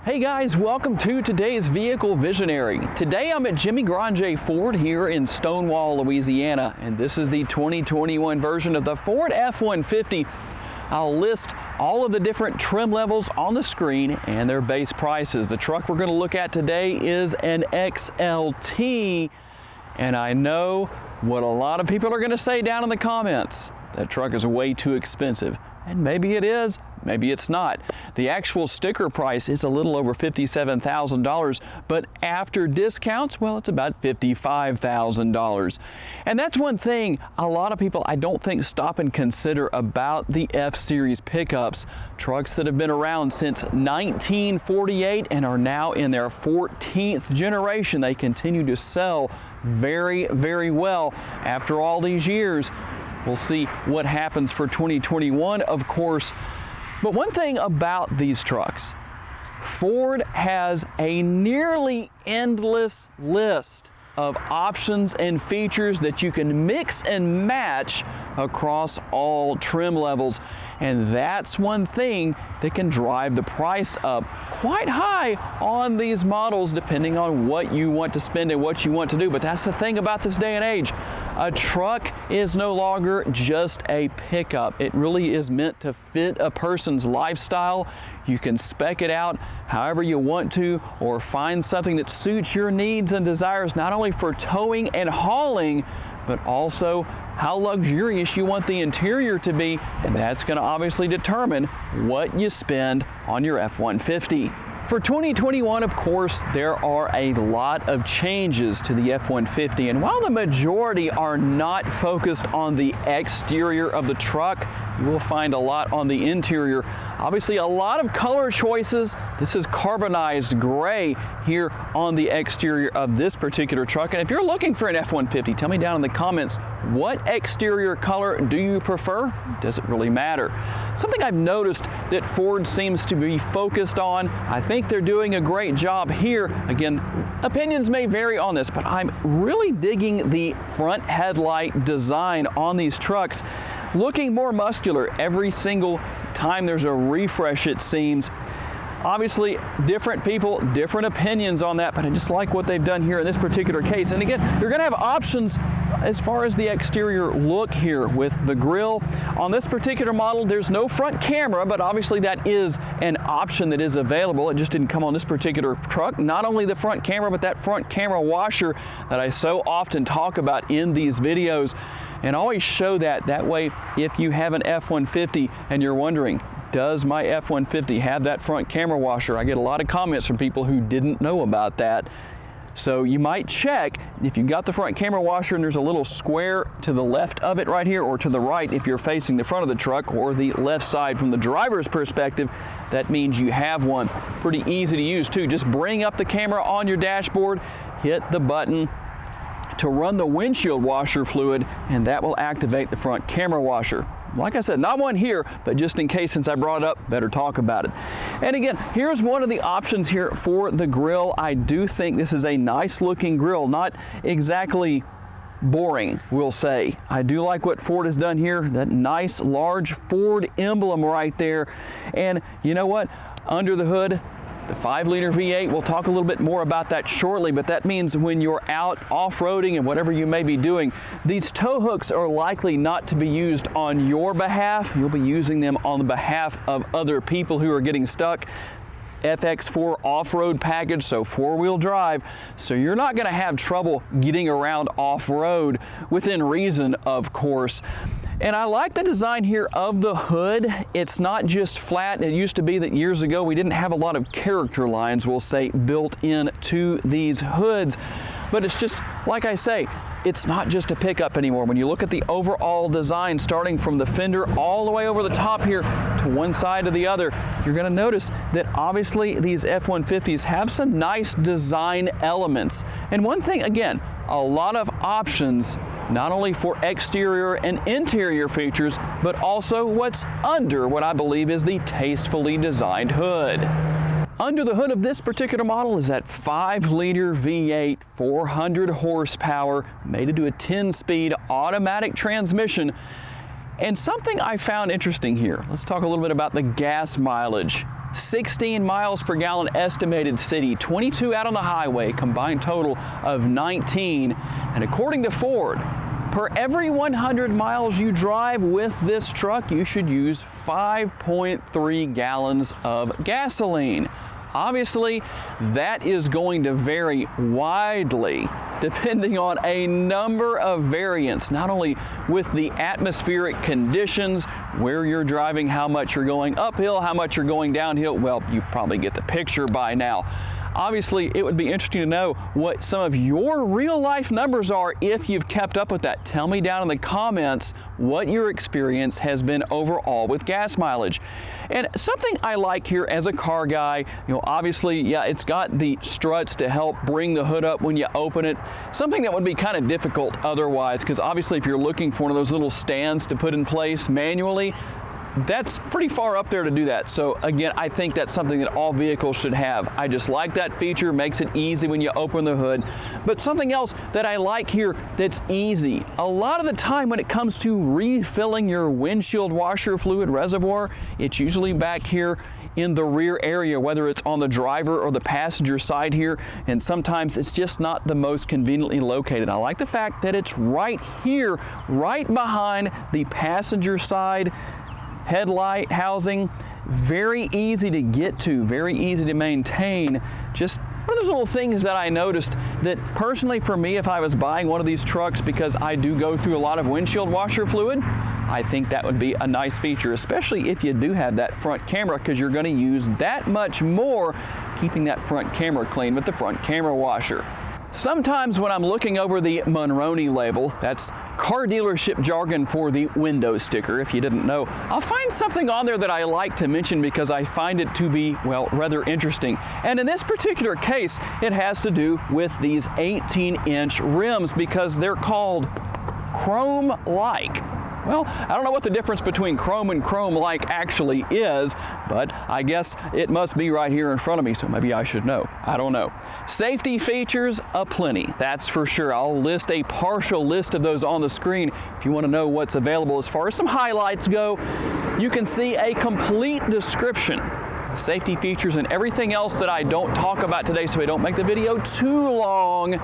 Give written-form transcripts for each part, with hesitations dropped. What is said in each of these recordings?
Hey guys, welcome to today's Vehicle Visionary. Today I'm at Jimmy Grande Ford here in Stonewall, Louisiana, and this is the 2021 version of the Ford F-150. I'll list all of the different trim levels on the screen and their base prices. The truck we're going to look at today is an XLT, and I know what a lot of people are going to say down in the comments. That truck is way too expensive. And maybe it is, maybe it's not. The actual sticker price is a little over $57,000, but after discounts, well, it's about $55,000. And that's one thing a lot of people I don't think stop and consider about the F-Series pickups. Trucks that have been around since 1948 and are now in their 14th generation. They continue to sell very, very well after all these years. We'll see what happens for 2021, of course. But one thing about these trucks, Ford has a nearly endless list of options and features that you can mix and match across all trim levels. And that's one thing that can drive the price up quite high on these models, depending on what you want to spend and what you want to do. But that's the thing about this day and age. A truck is no longer just a pickup. It really is meant to fit a person's lifestyle. You can spec it out however you want to, or find something that suits your needs and desires, not only for towing and hauling, but also how luxurious you want the interior to be, and that's going to obviously determine what you spend on your F-150. For 2021, of course, there are a lot of changes to the F-150, and while the majority are not focused on the exterior of the truck, you will find a lot on the interior. Obviously, a lot of color choices. This is carbonized gray here on the exterior of this particular truck. And if you're looking for an F-150, tell me down in the comments, what exterior color do you prefer? Does it really matter? Something I've noticed that Ford seems to be focused on, I think they're doing a great job here. Again, opinions may vary on this, but I'm really digging the front headlight design on these trucks. Looking more muscular every single time there's a refresh, it seems. Obviously, different people, different opinions on that, but I just like what they've done here in this particular case. And again, you're going to have options as far as the exterior look here with the grille. On this particular model, there's no front camera, but obviously that is an option that is available. It just didn't come on this particular truck. Not only the front camera, but that front camera washer that I so often talk about in these videos. And always show that. That way, if you have an F-150 and you're wondering, does my F-150 have that front camera washer? I get a lot of comments from people who didn't know about that. So you might check if you've got the front camera washer and there's a little square to the left of it right here, or to the right if you're facing the front of the truck, or the left side from the driver's perspective, that means you have one. Pretty easy to use too. Just bring up the camera on your dashboard, hit the button to run the windshield washer fluid, and that will activate the front camera washer. Like I said, not one here, but just in case, since I brought it up, better talk about it. And again, here's one of the options here for the grille. I do think this is a nice looking grille, not exactly boring, we'll say. I do like what Ford has done here, that nice large Ford emblem right there. And you know what? Under the hood, the 5-liter V8, we'll talk a little bit more about that shortly, but that means when you're out off-roading and whatever you may be doing, these tow hooks are likely not to be used on your behalf. You'll be using them on the behalf of other people who are getting stuck. FX4 off-road package, so 4-wheel drive, so you're not going to have trouble getting around off-road within reason, of course. And I like the design here of the hood. It's not just flat. It used to be that years ago we didn't have a lot of character lines, we'll say, built into these hoods. But it's just, like I say, it's not just a pickup anymore. When you look at the overall design, starting from the fender all the way over the top here to one side to the other, you're going to notice that obviously these F-150s have some nice design elements. And one thing, again, a lot of options, not only for exterior and interior features, but also what's under what I believe is the tastefully designed hood. Under the hood of this particular model is that 5-liter V8, 400 horsepower, made to do a 10-speed automatic transmission. And something I found interesting here, let's talk a little bit about the gas mileage. 16 miles per gallon estimated city, 22 out on the highway, combined total of 19. And according to Ford, per every 100 miles you drive with this truck, you should use 5.3 gallons of gasoline. Obviously, that is going to vary widely depending on a number of variants, not only with the atmospheric conditions, where you're driving, how much you're going uphill, how much you're going downhill. Well, you probably get the picture by now. Obviously, it would be interesting to know what some of your real life numbers are if you've kept up with that. Tell me down in the comments what your experience has been overall with gas mileage. And something I like here as a car guy, obviously, yeah, it's got the struts to help bring the hood up when you open it. Something that would be kind of difficult otherwise, because obviously if you're looking for one of those little stands to put in place manually, that's pretty far up there to do that. So again, I think that's something that all vehicles should have. I just like that feature, makes it easy when you open the hood. But something else that I like here that's easy, a lot of the time when it comes to refilling your windshield washer fluid reservoir, it's usually back here in the rear area, whether it's on the driver or the passenger side here, and sometimes it's just not the most conveniently located. I like the fact that it's right here, right behind the passenger side headlight housing. Very easy to get to, very easy to maintain. Just one of those little things that I noticed that personally for me, if I was buying one of these trucks, because I do go through a lot of windshield washer fluid, I think that would be a nice feature, especially if you do have that front camera, because you're going to use that much more keeping that front camera clean with the front camera washer. Sometimes when I'm looking over the Monroney label, that's car dealership jargon for the window sticker, if you didn't know, I'll find something on there that I like to mention because I find it to be, well, rather interesting. And in this particular case, it has to do with these 18-inch rims because they're called chrome-like. Well, I don't know what the difference between chrome and chrome-like actually is, but I guess it must be right here in front of me, so maybe I should know. I don't know. Safety features aplenty, that's for sure. I'll list a partial list of those on the screen if you want to know what's available as far as some highlights go. You can see a complete description, safety features, and everything else that I don't talk about today so I don't make the video too long.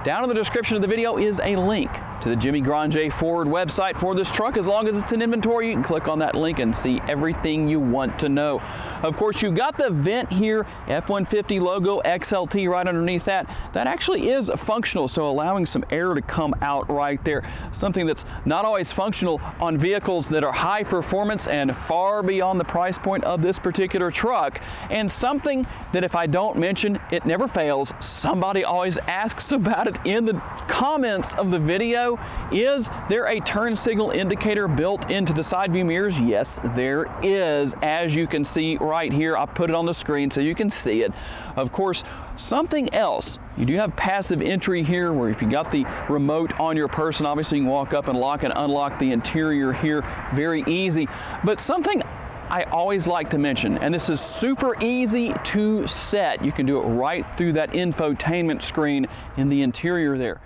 Down in the description of the video is a link to the Jimmy Grande Ford website for this truck. As long as it's in inventory, you can click on that link and see everything you want to know. Of course, you've got the vent here, F-150 logo, XLT right underneath that. That actually is functional, so allowing some air to come out right there. Something that's not always functional on vehicles that are high performance and far beyond the price point of this particular truck. And something that if I don't mention, it never fails. Somebody always asks about it in the comments of the video. Is there a turn signal indicator built into the side view mirrors? Yes, there is. As you can see right here, I'll put it on the screen so you can see it. Of course, something else, you do have passive entry here where if you got the remote on your person, obviously you can walk up and lock and unlock the interior here very easy. But something I always like to mention, and this is super easy to set. You can do it right through that infotainment screen in the interior there.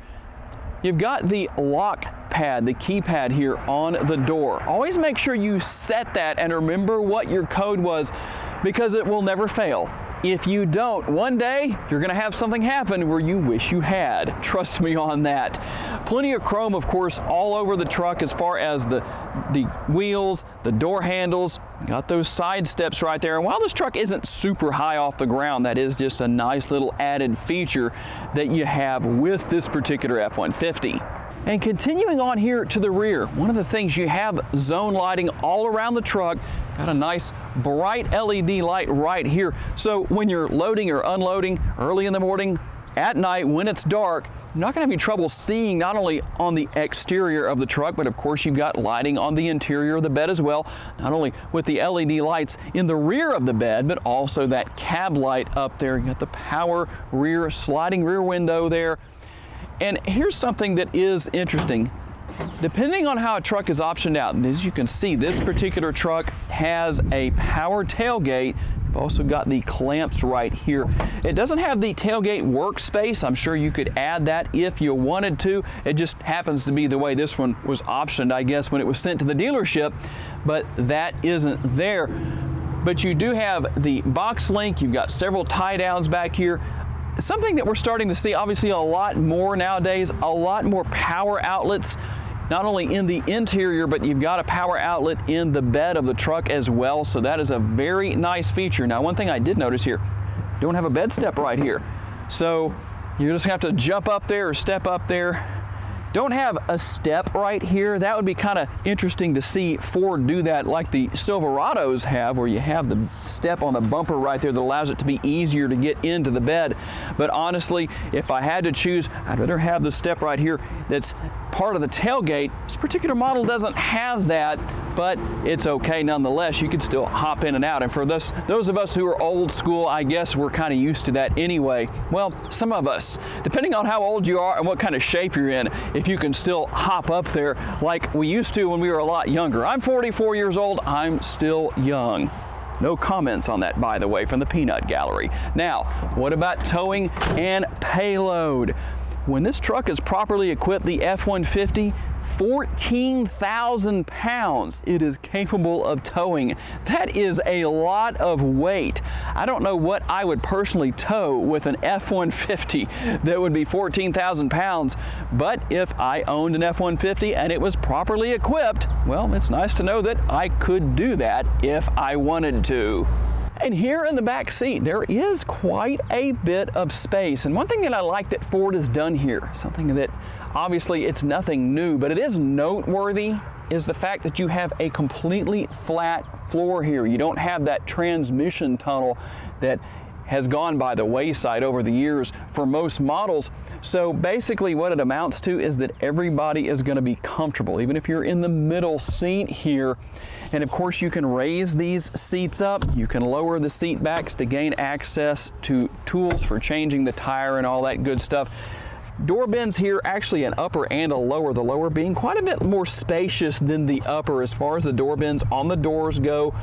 You've got the lock pad, the keypad here on the door. Always make sure you set that and remember what your code was because it will never fail. If you don't, one day you're going to have something happen where you wish you had. Trust me on that. Plenty of chrome, of course, all over the truck as far as the wheels, the door handles. Got those side steps right there. And while this truck isn't super high off the ground, that is just a nice little added feature that you have with this particular F-150. And continuing on here to the rear, one of the things you have zone lighting all around the truck. Got a nice bright LED light right here. So when you're loading or unloading early in the morning, at night, when it's dark, you're not going to have any trouble seeing not only on the exterior of the truck, but of course you've got lighting on the interior of the bed as well. Not only with the LED lights in the rear of the bed, but also that cab light up there. You got the power rear, sliding rear window there. And here's something that is interesting. Depending on how a truck is optioned out, and as you can see, this particular truck has a power tailgate. You've also got the clamps right here. It doesn't have the tailgate workspace. I'm sure you could add that if you wanted to. It just happens to be the way this one was optioned, I guess, when it was sent to the dealership, but that isn't there. but you do have the box link. You've got several tie downs back here. Something that we're starting to see obviously a lot more nowadays, a lot more power outlets, not only in the interior, but you've got a power outlet in the bed of the truck as well. So that is a very nice feature. Now, one thing I did notice here, don't have a bed step right here. So you're just gonna have to jump up there or step up there. Don't have a step right here. That would be kind of interesting to see Ford do that like the Silverados have, where you have the step on the bumper right there that allows it to be easier to get into the bed. But honestly, if I had to choose, I'd rather have the step right here that's part of the tailgate. This particular model doesn't have that, but it's okay nonetheless. You could still hop in and out. And for those of us who are old school, I guess we're kind of used to that anyway. Well, some of us, depending on how old you are and what kind of shape you're in, if you can still hop up there like we used to when we were a lot younger. I'm 44 years old, I'm still young. No comments on that, by the way, from the peanut gallery. Now, what about towing and payload? When this truck is properly equipped, the F-150, 14,000 pounds it is capable of towing. That is a lot of weight. I don't know what I would personally tow with an F-150 that would be 14,000 pounds, but if I owned an F-150 and it was properly equipped, well, it's nice to know that I could do that if I wanted to. And here in the back seat, there is quite a bit of space. And one thing that I like that Ford has done here, something that obviously it's nothing new, but it is noteworthy, is the fact that you have a completely flat floor here. You don't have that transmission tunnel that has gone by the wayside over the years for most models. So basically what it amounts to is that everybody is going to be comfortable, even if you're in the middle seat here. And of course you can raise these seats up, you can lower the seat backs to gain access to tools for changing the tire and all that good stuff. Door bins here, actually an upper and a lower, the lower being quite a bit more spacious than the upper as far as the door bins on the doors go.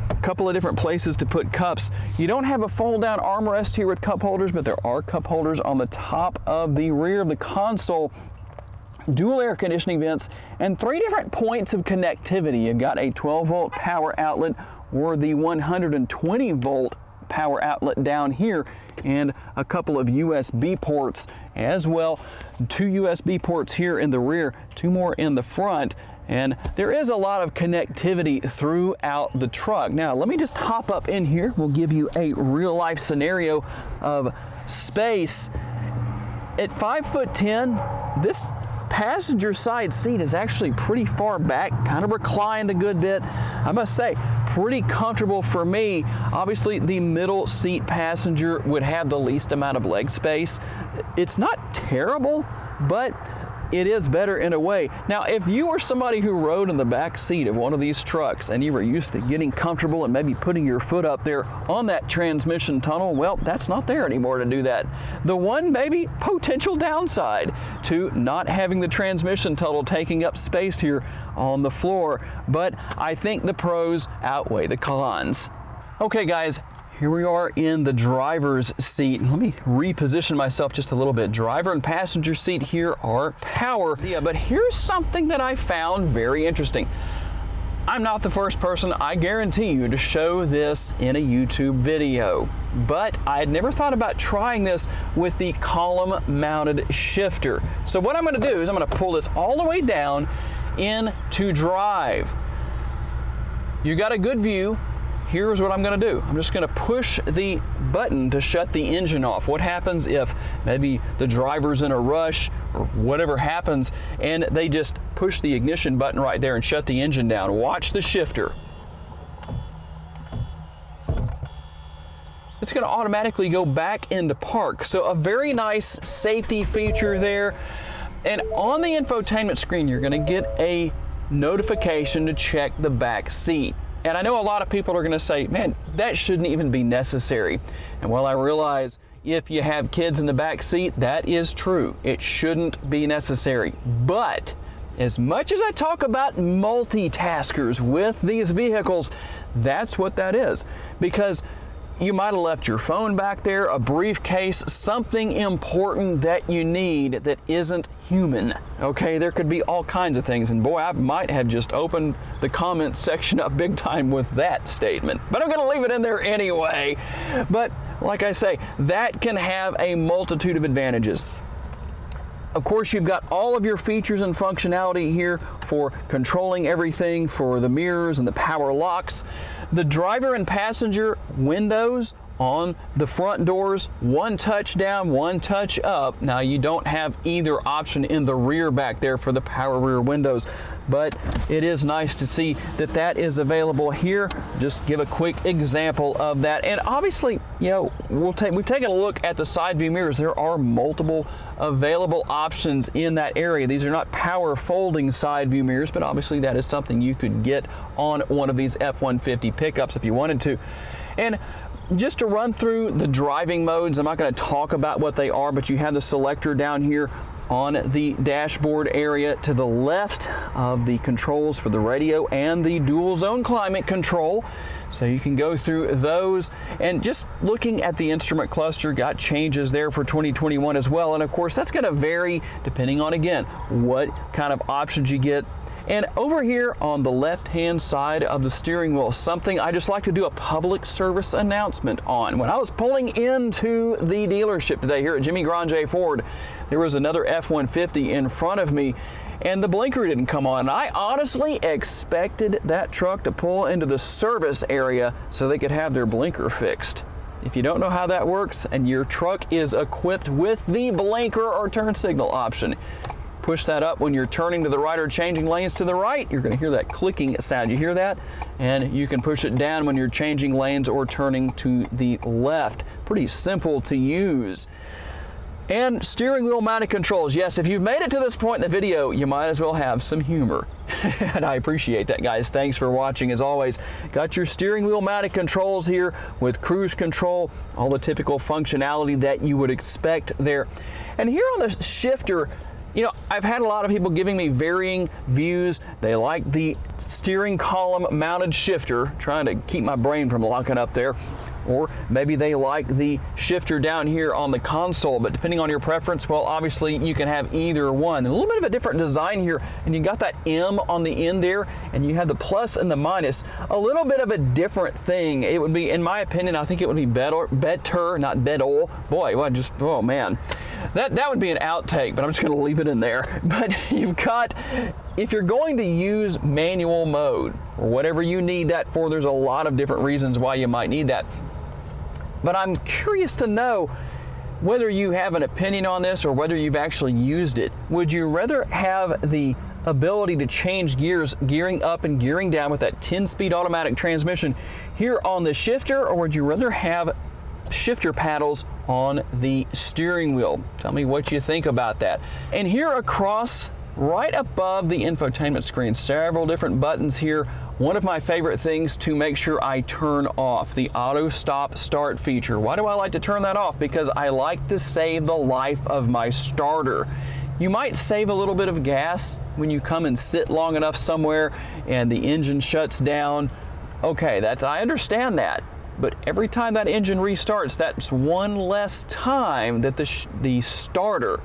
A couple of different places to put cups. You don't have a fold down armrest here with cup holders, but there are cup holders on the top of the rear of the console. Dual air conditioning vents and 3 different points of connectivity. You've got a 12-volt power outlet or the 120-volt power outlet down here, and a couple of USB ports as well. 2 USB ports here in the rear, 2 more in the front. And there is a lot of connectivity throughout the truck. Now, let me just hop up in here. We'll give you a real life scenario of space. At 5'10", this passenger side seat is actually pretty far back, kind of reclined a good bit. I must say, pretty comfortable for me. Obviously, the middle seat passenger would have the least amount of leg space. It's not terrible, but it is better in a way. Now, if you were somebody who rode in the back seat of one of these trucks and you were used to getting comfortable and maybe putting your foot up there on that transmission tunnel, well, that's not there anymore to do that. The one maybe potential downside to not having the transmission tunnel taking up space here on the floor, but I think the pros outweigh the cons. Okay, guys. Here we are in the driver's seat. Let me reposition myself just a little bit. Driver and passenger seat here are power. Yeah, but here's something that I found very interesting. I'm not the first person, I guarantee you, to show this in a YouTube video, but I had never thought about trying this with the column-mounted shifter. So what I'm gonna do is I'm gonna pull this all the way down into drive. You got a good view. Here's what I'm going to do. I'm just going to push the button to shut the engine off. What happens if maybe the driver's in a rush or whatever happens and they just push the ignition button right there and shut the engine down? Watch the shifter. It's going to automatically go back into park. So a very nice safety feature there. And on the infotainment screen, you're going to get a notification to check the back seat. And I know a lot of people are going to say, man, that shouldn't even be necessary. And while I realize if you have kids in the back seat, that is true. It shouldn't be necessary. But as much as I talk about multitaskers with these vehicles, that's what that is. Because you might have left your phone back there, a briefcase, something important that you need that isn't human. Okay, there could be all kinds of things, and boy, I might have just opened the comment section up big time with that statement, but I'm gonna leave it in there anyway. But like I say, that can have a multitude of advantages. Of course, you've got all of your features and functionality here for controlling everything, for the mirrors and the power locks. The driver and passenger windows on the front doors, one touch down, one touch up. Now, you don't have either option in the rear back there for the power rear windows, but it is nice to see that that is available here. Just give a quick example of that. And obviously, you know, we've taken a look at the side view mirrors. There are multiple available options in that area. These are not power folding side view mirrors, but obviously that is something you could get on one of these F-150 pickups if you wanted to. And just to run through the driving modes, I'm not going to talk about what they are, but you have the selector down here on the dashboard area to the left of the controls for the radio and the dual zone climate control. So you can go through those, and just looking at the instrument cluster, got changes there for 2021 as well. And of course, that's going to vary depending on, again, what kind of options you get. And over here on the left-hand side of the steering wheel, something I just like to do a public service announcement on. When I was pulling into the dealership today here at Jimmy Grande Ford, there was another F-150 in front of me, and the blinker didn't come on. And I honestly expected that truck to pull into the service area so they could have their blinker fixed. If you don't know how that works and your truck is equipped with the blinker or turn signal option, push that up when you're turning to the right or changing lanes to the right. You're going to hear that clicking sound. You hear that? And you can push it down when you're changing lanes or turning to the left. Pretty simple to use. And steering wheel mounted controls. Yes, if you've made it to this point in the video, you might as well have some humor. And I appreciate that, guys. Thanks for watching. As always, got your steering wheel mounted controls here with cruise control, all the typical functionality that you would expect there. And here on the shifter, you know, I've had a lot of people giving me varying views. They like the steering column mounted shifter, trying to keep my brain from locking up there. Or maybe they like the shifter down here on the console, but depending on your preference, well, obviously you can have either one. A little bit of a different design here, and you got that M on the end there, and you have the plus and the minus. A little bit of a different thing. It would be, in my opinion, I think it would be better, not better. Boy, well, just, oh man. That would be an outtake, but I'm just going to leave it in there. But you've got, if you're going to use manual mode, or whatever you need that for, there's a lot of different reasons why you might need that. But I'm curious to know whether you have an opinion on this or whether you've actually used it. Would you rather have the ability to change gears, gearing up and gearing down with that 10-speed automatic transmission here on the shifter, or would you rather have shifter paddles on the steering wheel? Tell me what you think about that. And here across, right above the infotainment screen, several different buttons here. One of my favorite things to make sure I turn off, the auto stop start feature. Why do I like to turn that off? Because I like to save the life of my starter. You might save a little bit of gas when you come and sit long enough somewhere and the engine shuts down. Okay, I understand that. But every time that engine restarts, that's one less time that the starter,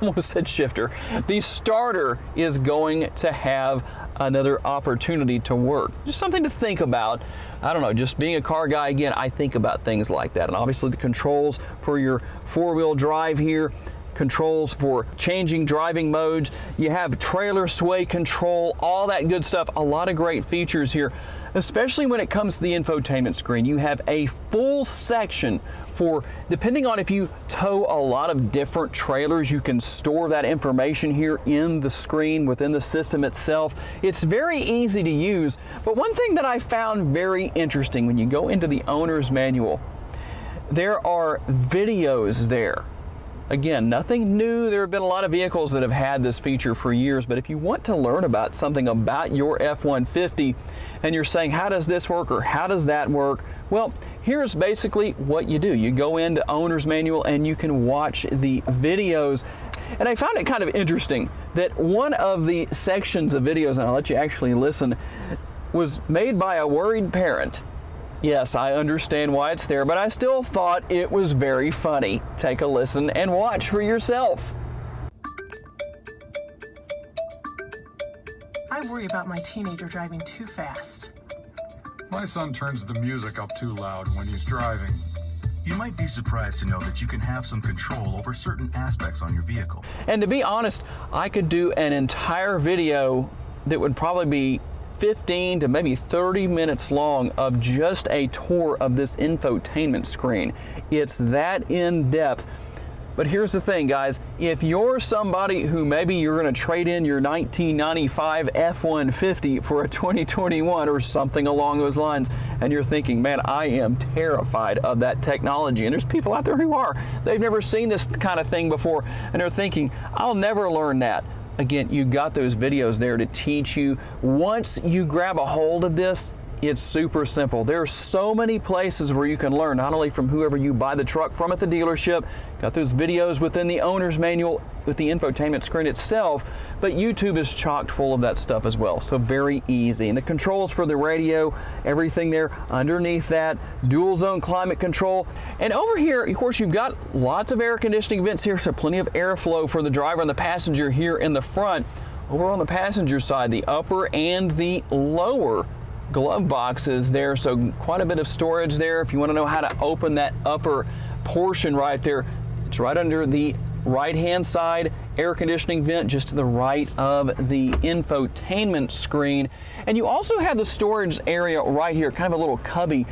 I almost said shifter, the starter is going to have another opportunity to work. Just something to think about. I don't know, just being a car guy, again, I think about things like that. And obviously the controls for your four-wheel drive here, controls for changing driving modes, you have trailer sway control, all that good stuff. A lot of great features here, especially when it comes to the infotainment screen. You have a full section for, depending on if you tow a lot of different trailers, you can store that information here in the screen within the system itself. It's very easy to use, but one thing that I found very interesting when you go into the owner's manual, there are videos there. Again, nothing new. There have been a lot of vehicles that have had this feature for years, but if you want to learn about something about your F-150 and you're saying, how does this work or how does that work? Well, here's basically what you do. You go into Owner's Manual and you can watch the videos. And I found it kind of interesting that one of the sections of videos, and I'll let you actually listen, was made by a worried parent Yes, I understand why it's there, but I still thought it was very funny. Take a listen and watch for yourself. I worry about my teenager driving too fast. My son turns the music up too loud when he's driving. You might be surprised to know that you can have some control over certain aspects on your vehicle. And to be honest, I could do an entire video that would probably be 15 to maybe 30 minutes long of just a tour of this infotainment screen. It's that in depth. But here's the thing, guys, if you're somebody who maybe you're going to trade in your 1995 F-150 for a 2021 or something along those lines, and you're thinking, man, I am terrified of that technology, and there's people out there who are, they've never seen this kind of thing before, and they're thinking, I'll never learn that. Again, you got those videos there to teach you. Once you grab a hold of this, it's super simple. There are so many places where you can learn, not only from whoever you buy the truck from at the dealership, got those videos within the owner's manual with the infotainment screen itself, but YouTube is chocked full of that stuff as well, so very easy. And the controls for the radio, everything there underneath that, dual zone climate control. And over here, of course, you've got lots of air conditioning vents here, so plenty of airflow for the driver and the passenger here in the front. Over on the passenger side, the upper and the lower glove boxes there, so quite a bit of storage there. If you want to know how to open that upper portion right there, it's right under the right hand side air conditioning vent, just to the right of the infotainment screen. And you also have the storage area right here, kind of a little cubby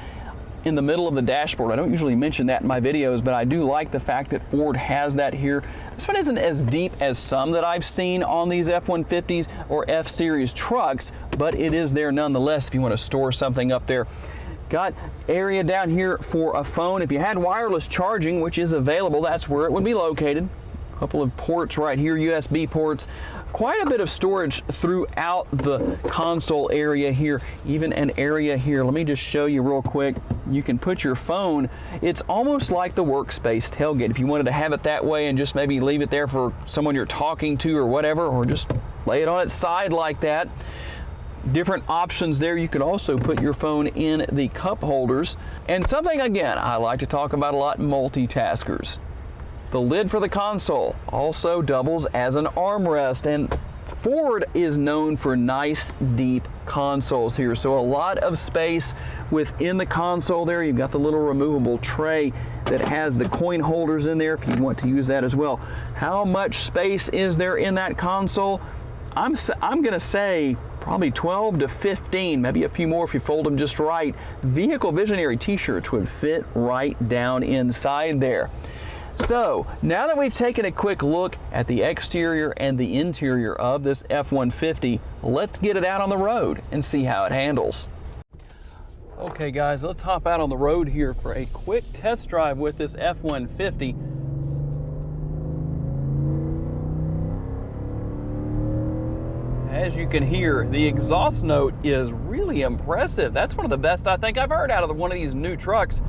in the middle of the dashboard. I don't usually mention that in my videos, but I do like the fact that Ford has that here. This one isn't as deep as some that I've seen on these F-150s or F-Series trucks, but it is there nonetheless if you want to store something up there. Got area down here for a phone. If you had wireless charging, which is available, that's where it would be located. A couple of ports right here, USB ports. Quite a bit of storage throughout the console area here, even an area here. Let me just show you real quick. You can put your phone, it's almost like the workspace tailgate. If you wanted to have it that way and just maybe leave it there for someone you're talking to or whatever, or just lay it on its side like that. Different options there. You can also put your phone in the cup holders. And something, again, I like to talk about a lot, multitaskers. The lid for the console also doubles as an armrest, and Ford is known for nice deep consoles here, so a lot of space within the console there. You've got the little removable tray that has the coin holders in there if you want to use that as well. How much space is there in that console? I'm gonna say probably 12 to 15, maybe a few more if you fold them just right. Vehicle Visionary t-shirts would fit right down inside there. So now that we've taken a quick look at the exterior and the interior of this F-150, let's get it out on the road and see how it handles. Okay guys, let's hop out on the road here for a quick test drive with this F-150. As you can hear, the exhaust note is really impressive. That's one of the best I think I've heard out of one of these new trucks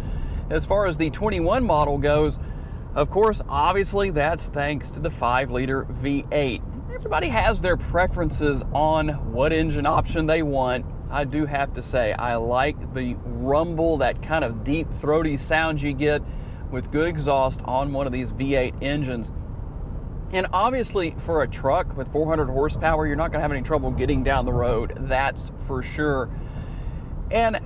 as far as the 21 model goes. Of course, obviously, that's thanks to the 5-liter V8. Everybody has their preferences on what engine option they want. I do have to say, I like the rumble, that kind of deep, throaty sound you get with good exhaust on one of these V8 engines. And obviously, for a truck with 400 horsepower, you're not going to have any trouble getting down the road. That's for sure. And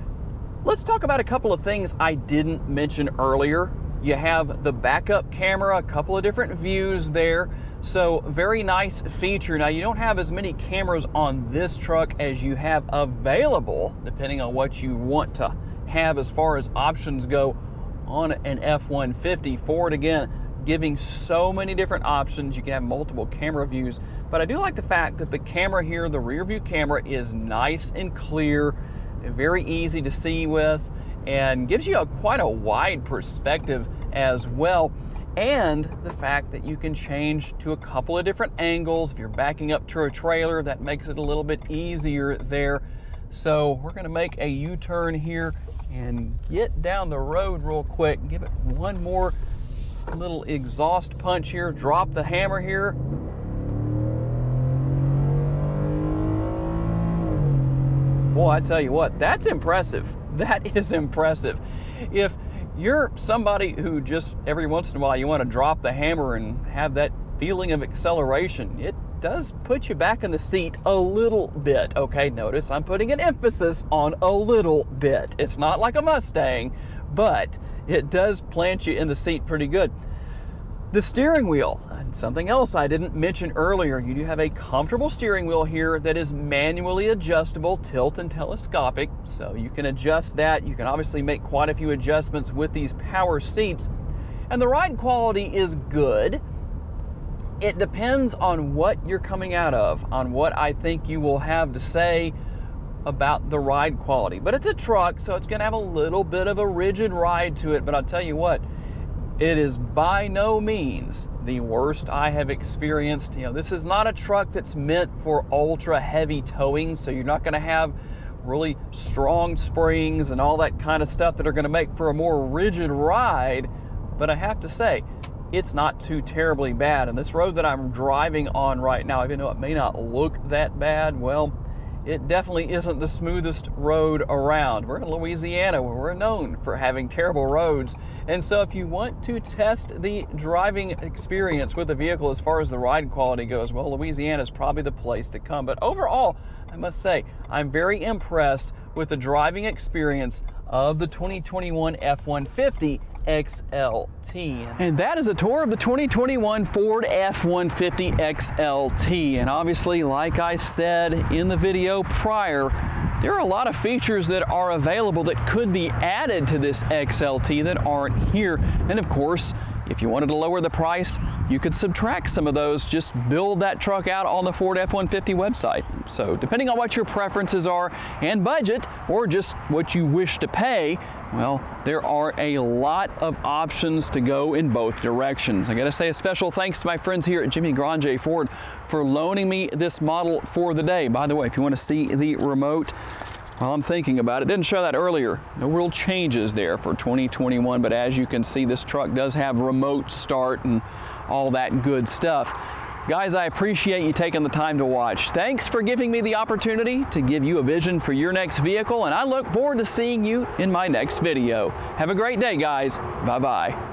let's talk about a couple of things I didn't mention earlier. You have the backup camera, a couple of different views there. So very nice feature. Now you don't have as many cameras on this truck as you have available, depending on what you want to have as far as options go on an F-150. Ford, again, giving so many different options. You can have multiple camera views, but I do like the fact that the camera here, the rear view camera, is nice and clear, very easy to see with, and gives you quite a wide perspective as well. And the fact that you can change to a couple of different angles. If you're backing up to a trailer, that makes it a little bit easier there. So we're gonna make a U-turn here and get down the road real quick. Give it one more little exhaust punch here. Drop the hammer here. Boy, I tell you what, that's impressive. That is impressive. If you're somebody who just every once in a while you want to drop the hammer and have that feeling of acceleration, it does put you back in the seat a little bit. Okay, notice I'm putting an emphasis on a little bit. It's not like a Mustang, but it does plant you in the seat pretty good. The steering wheel, something else I didn't mention earlier, you do have a comfortable steering wheel here that is manually adjustable, tilt and telescopic, so you can adjust that. You can obviously make quite a few adjustments with these power seats, and the ride quality is good. It depends on what you're coming out of, on what I think you will have to say about the ride quality. But it's a truck, so it's going to have a little bit of a rigid ride to it, but I'll tell you what, it is by no means the worst I have experienced. You know, this is not a truck that's meant for ultra heavy towing, so you're not going to have really strong springs and all that kind of stuff that are going to make for a more rigid ride. But I have to say, it's not too terribly bad. And this road that I'm driving on right now, even though it may not look that bad, well, it definitely isn't the smoothest road around. We're in Louisiana, where we're known for having terrible roads. And so if you want to test the driving experience with the vehicle as far as the ride quality goes, well, Louisiana is probably the place to come. But overall, I must say, I'm very impressed with the driving experience of the 2021 F-150 XLT. And that is a tour of the 2021 Ford F-150 XLT. And obviously, like I said in the video prior, there are a lot of features that are available that could be added to this XLT that aren't here. And of course, if you wanted to lower the price, you could subtract some of those, just build that truck out on the Ford F-150 website. So depending on what your preferences are and budget, or just what you wish to pay, well, there are a lot of options to go in both directions. I gotta say a special thanks to my friends here at Jimmy Grande Ford for loaning me this model for the day. By the way, if you want to see the remote, while I'm thinking about it, didn't show that earlier. No real changes there for 2021, but as you can see, this truck does have remote start and all that good stuff. Guys, I appreciate you taking the time to watch. Thanks for giving me the opportunity to give you a vision for your next vehicle, and I look forward to seeing you in my next video. Have a great day, guys. Bye-bye.